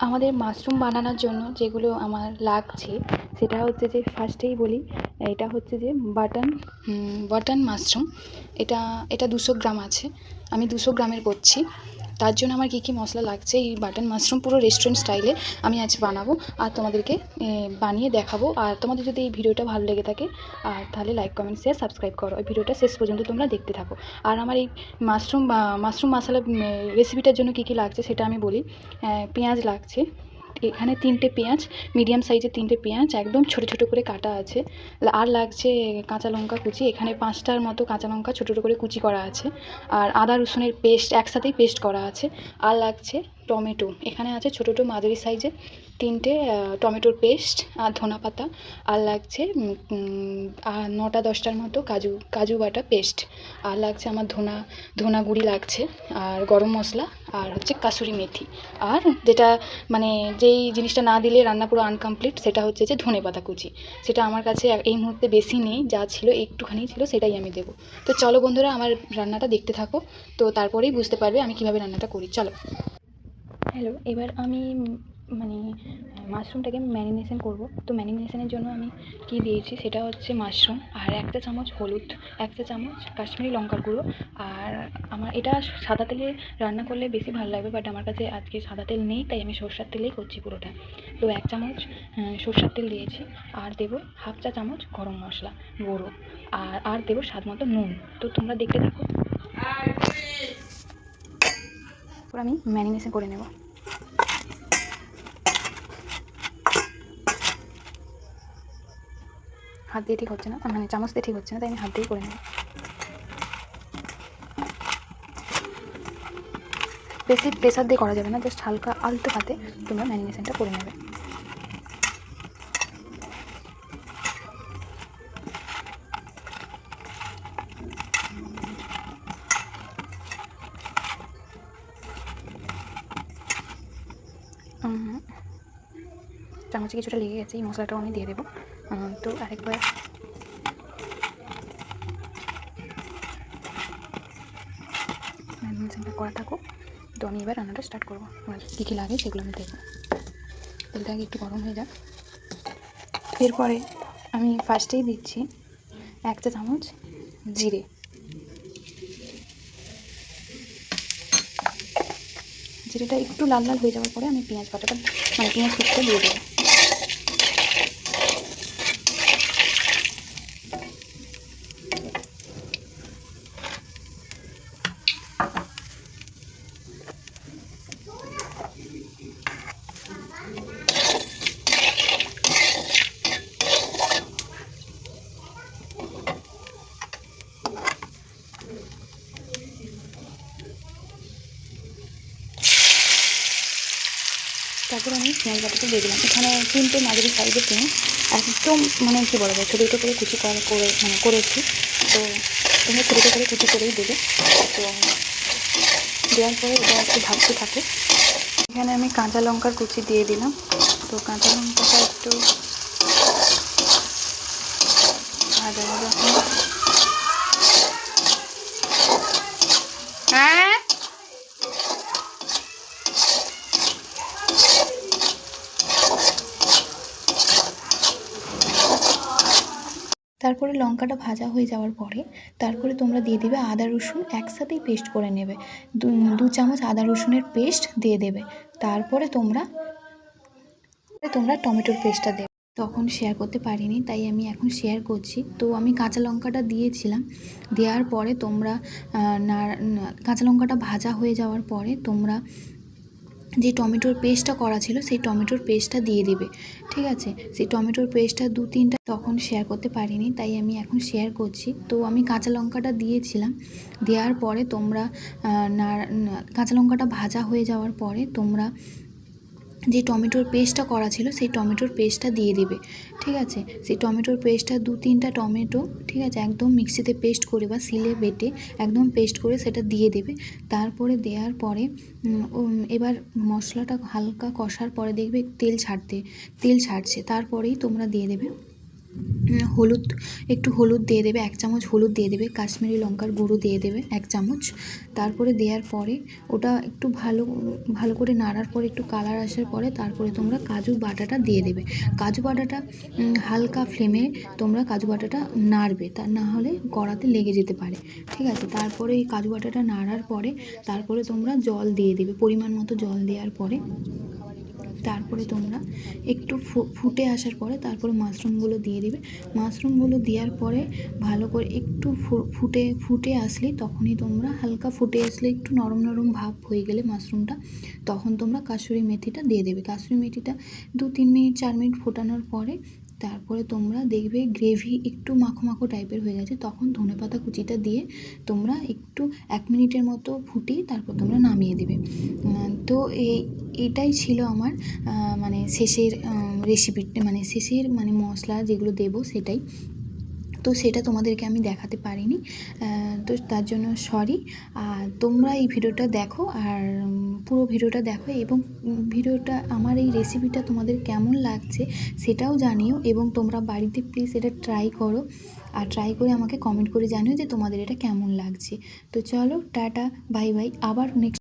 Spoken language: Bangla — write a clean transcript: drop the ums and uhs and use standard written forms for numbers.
আমাদের মাশরুম বানানোর জন্য যেগুলো আমার লাগছে সেটা হচ্ছে যে ফার্স্টেই বলি, এটা হচ্ছে যে বাটন মাশরুম। এটা এটা 200 গ্রাম আছে, আমি 200 গ্রামের করছি। তার জন্য আমার কী কী মশলা লাগছে, এই বাটন মাশরুম পুরো রেস্টুরেন্ট স্টাইলে আমি আজ বানাবো আর তোমাদেরকে বানিয়ে দেখাবো। আর তোমাদের যদি এই ভিডিওটা ভালো লেগে থাকে আর তাহলে লাইক কমেন্ট শেয়ার সাবস্ক্রাইব করো, এই ভিডিওটা শেষ পর্যন্ত তোমরা দেখতে থাকো। আর আমার এই মাশরুম মশলা রেসিপিটার জন্য কী কী লাগছে সেটা আমি বলি। পেঁয়াজ লাগছে, এখানে 3টে পেঁয়াজ, মিডিয়াম সাইজের 3টে পেঁয়াজ একদম ছোটো ছোটো করে কাটা আছে। আর লাগছে কাঁচা লঙ্কা কুচি, এখানে 5টার মতো কাঁচা লঙ্কা ছোটো ছোটো করে কুচি করা আছে। আর আদা রসুনের পেস্ট একসাথেই পেস্ট করা আছে। আর লাগছে টমেটো, এখানে আছে ছোটো ছোটো মাঝারি সাইজের 3টে টমেটোর পেস্ট। আর ধনা পাতা। আর লাগছে 9টা 10টার মতো কাজু বাটা পেস্ট। আর লাগছে আমার ধনা গুঁড়ি লাগছে, আর গরম মশলা, আর হচ্ছে কাসুরি মেথি। আর যেটা মানে যেই জিনিসটা না দিলে রান্না পুরো আনকমপ্লিট, সেটা হচ্ছে যে ধনেপাতা কুচি। সেটা আমার কাছে এই মুহূর্তে বেশি নেই, যা ছিল একটুখানি ছিল, সেটাই আমি দেবো। তো চলো বন্ধুরা, আমার রান্নাটা দেখতে থাকো, তো তারপরেই বুঝতে পারবে আমি কীভাবে রান্নাটা করি। চলো। হ্যালো, এবার আমি মানে মাশরুমটাকে ম্যারিনেশন করব। তো ম্যারিনেশনের জন্য আমি কি দিয়েছি সেটা হচ্ছে মাশরুম, আর 1 চা চামচ হলুদ, 1 চা চামচ কাশ্মীরি লঙ্কার গুঁড়ো। আর আমার এটা সাদা তেলে রান্না করলে বেশি ভালো লাগবে, বাট আমার কাছে আজকে সাদা তেল নেই, তাই আমি সরষের তেলেই করছি পুরোটা। তো 1 চামচ সরষের তেল দিয়েছি। আর দেবো 1/2 চা চামচ গরম মশলা গুঁড়ো। আর দেবো স্বাদ মতো নুন। তো তোমরা দেখতে থাকো, পুরো আমি ম্যারিনেশন করে নেব। হাত দিয়ে ঠিক হচ্ছে না, মানে চামচ দিয়ে ঠিক হচ্ছে না, তাই আমি হাত দিয়েই করে নেব। বেশি প্রেসার দিয়ে করা যাবে না, জাস্ট হালকা আলতো হাতে তোমরা ম্যারিনেশনটা করে নেবে। চামচে কিছুটা লেগে গেছে, এই মশলাটাও আমি দিয়ে দেবো। তো আরেকবার ম্যারিনেশনটা করা থাকুক। তো আমি এবার রান্নাটা স্টার্ট করবো। আর কী কী লাগে সেগুলো আমি দেখবো। তেলটা আগে একটু গরম হয়ে যাক। এরপরে আমি ফার্স্টেই দিচ্ছি 1 চা চামচ জিরে। জিরেটা একটু লাল লাল হয়ে যাওয়ার পরে আমি পেঁয়াজ বাটাটা মানে পেঁয়াজ কুচিটা দিয়ে দেবো। তারপর আমি পেঁয়াজ বাটাটা দিয়ে দিলাম। এখানে 3টে মাঝারি সাইজের পেঁয়াজ একদম মানে কী বলা যায়, ছোটো ছোটো করে কুচি করেছি। তো তোমরা ছোটো ছোটো করে কুচি করেই দেবে। তো দেওয়ার পরে এটা একটু ভাজতে থাকে। এখানে আমি কাঁচা লঙ্কার কুচি দিয়ে দিলাম। তো কাঁচা লঙ্কাটা একটু ভাজা ভাজা তারপরে লঙ্কাটা ভাজা হয়ে যাওয়ার পরে তারপরে তোমরা দিয়ে দেবে আদা রসুন একসাথেই পেস্ট করে নেবে। 2 চামচ আদা রসুনের পেস্ট দিয়ে দেবে। তারপরে তোমরা টমেটোর পেস্টটা দেবে। তখন শেয়ার করতে পারিনি, তাই আমি এখন শেয়ার করছি। তো আমি কাঁচা লঙ্কাটা দিয়েছিলাম, দেওয়ার পরে তোমরা কাঁচা লঙ্কাটা ভাজা হয়ে যাওয়ার পরে তোমরা যে টমেটোর পেস্টটা করা ছিল সেই টমেটোর পেস্টটা দিয়ে দেবে। ঠিক আছে, সেই টমেটোর পেস্টটা 2-3টা তখন শেয়ার করতে পারিনি, তাই আমি এখন শেয়ার করছি। তো আমি কাঁচা লঙ্কাটা দিয়েছিলাম, দেওয়ার পরে তোমরা কাঁচা লঙ্কাটা ভাজা হয়ে যাওয়ার পরে তোমরা যে টমেটোর পেস্টটা করা ছিল সেই টমেটোর পেস্টটা দিয়ে দেবে। ঠিক আছে, সেই টমেটোর পেস্টটা 2-3টা টমেটো, ঠিক আছে, একদম মিক্সিতে পেস্ট করে বা শিলে বেটে একদম পেস্ট করে সেটা দিয়ে দেবে। তারপরে দেওয়ার পরে এবার মশলাটা হালকা কষার পরে দেখবে তেল ছাড়ছে, তারপরেই তোমরা দিয়ে দেবে হলুদ, একটু হলুদ দিয়ে দেবে, 1 চামচ হলুদ দিয়ে দেবে, কাশ্মীরি লঙ্কার গুঁড়ো দিয়ে দেবে 1 চামচ। তারপরে দেওয়ার পরে ওটা একটু ভালো করে নাড়ার পরে একটু কালার আসার পরে তারপরে তোমরা কাজু বাটাটা দিয়ে দেবে। কাজু বাটাটা হালকা ফ্লেমে তোমরা কাজু বাটাটা নাড়বে, তা না হলে কড়াতে লেগে যেতে পারে, ঠিক আছে? তারপরে এই কাজু বাটাটা নাড়ার পরে তারপরে তোমরা জল দিয়ে দেবে, পরিমাণ মতো জল দেওয়ার পরে তারপরে তোমরা একটু ফুটে আসার পরে তারপরে মাশরুমগুলো দিয়ে দেবে। মাশরুমগুলো দেওয়ার পরে ভালো করে একটু ফুটে আসলে তখনই তোমরা হালকা ফুটে আসলে একটু নরম নরম ভাব হয়ে গেলে মাশরুমটা, তখন তোমরা কাসুরি মেথিটা দিয়ে দেবে। কাসুরি মেথিটা 2-3 মিনিট 4 মিনিট ফোটানোর পরে তারপরে তোমরা দেখবে গ্রেভি একটু মাখো মাখো টাইপের হয়ে গেছে, তখন ধনেপাতা কুচিটা দিয়ে তোমরা একটু 1 মিনিটের মতো ফুটিয়ে তারপর তোমরা নামিয়ে দেবে। তো এটাই ছিল আমার মানে শেষের রেসিপি, মানে শেষের মানে মশলা যেগুলো দেবো সেটাই। তো সেটা তোমাদেরকে আমি দেখাতে পারিনি, তো তার জন্য সরি। আর তোমরা এই ভিডিওটা দেখো, আর পুরো ভিডিওটা দেখো, এবং ভিডিওটা আমার এই রেসিপিটা তোমাদের কেমন লাগছে সেটাও জানিও, এবং তোমরা বাড়িতে প্লিজ এটা ট্রাই করো, আর ট্রাই করে আমাকে কমেন্ট করে জানিও যে তোমাদের এটা কেমন লাগছে। তো চলো টাটা, বাই বাই, আবার নেক্সট